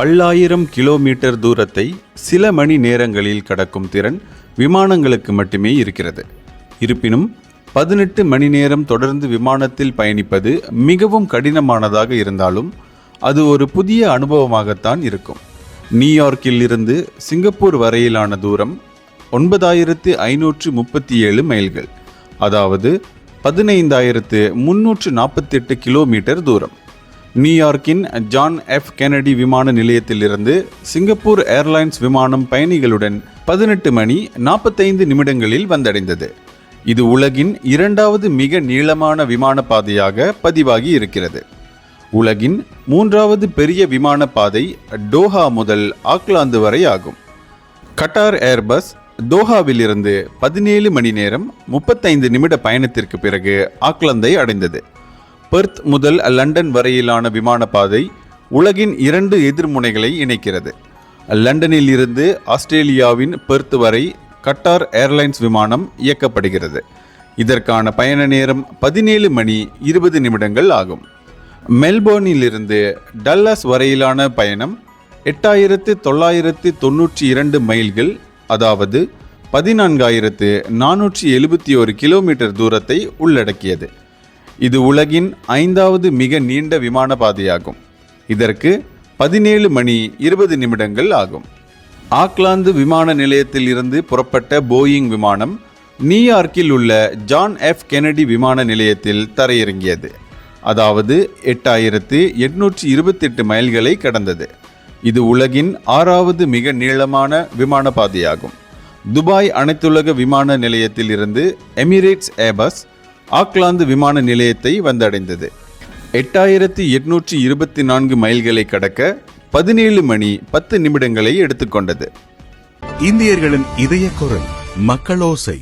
பல்லாயிரம் கிலோமீட்டர் தூரத்தை சில மணி நேரங்களில் கடக்கும் திறன் விமானங்களுக்கு மட்டுமே இருக்கிறது. இருப்பினும் 18 மணி நேரம் தொடர்ந்து விமானத்தில் பயணிப்பது மிகவும் கடினமானதாக இருந்தாலும் அது ஒரு புதிய அனுபவமாகத்தான் இருக்கும். நியூயார்க்கில் இருந்து சிங்கப்பூர் வரையிலான தூரம் 9537 மைல்கள், அதாவது 15,348 கிலோமீட்டர் தூரம். நியூயார்க்கின் ஜான் எஃப் கென்னடி விமான நிலையத்திலிருந்து சிங்கப்பூர் ஏர்லைன்ஸ் விமானம் பயணிகளுடன் 18 மணி 45 நிமிடங்களில் வந்தடைந்தது. இது உலகின் 2வது மிக நீளமான விமான பாதையாக பதிவாகி இருக்கிறது. உலகின் 3வது பெரிய விமான பாதை டோஹா முதல் ஆக்லாந்து வரை ஆகும். கட்டார் ஏர்பஸ் தோஹாவிலிருந்து 17 மணி நேரம் 35 நிமிட பயணத்திற்கு பிறகு ஆக்லாந்தை அடைந்தது. பெர்த் முதல் லண்டன் வரையிலான விமான பாதை உலகின் 2 எதிர்முனைகளை இணைக்கிறது. லண்டனில் இருந்து ஆஸ்திரேலியாவின் பெர்த் வரை கட்டார் ஏர்லைன்ஸ் விமானம் இயக்கப்படுகிறது. இதற்கான பயண நேரம் 17 மணி 20 நிமிடங்கள் ஆகும். மெல்போர்னிலிருந்து டல்லாஸ் வரையிலான பயணம் 8992 மைல்கள், அதாவது 14,471 கிலோமீட்டர் தூரத்தை உள்ளடக்கியது. இது உலகின் 5வது மிக நீண்ட விமான பாதையாகும். இதற்கு 17 மணி 20 நிமிடங்கள் ஆகும். ஆக்லாந்து விமான நிலையத்தில் இருந்து புறப்பட்ட போயிங் விமானம் நியூயார்க்கில் உள்ள ஜான் எஃப் கென்னடி விமான நிலையத்தில் தரையிறங்கியது. அதாவது 8828 மைல்களை கடந்தது. இது உலகின் 6வது மிக நீளமான விமான பாதையாகும். துபாய் அனைத்துலக விமான நிலையத்தில் இருந்து எமிரேட்ஸ் ஏர்பஸ் ஆக்லாந்து விமான நிலையத்தை வந்தடைந்தது. 8824 மைல்களை கடக்க 17 மணி 10 நிமிடங்களை எடுத்துக்கொண்டது. இந்தியர்களின் இதய குரல் மக்களோசை.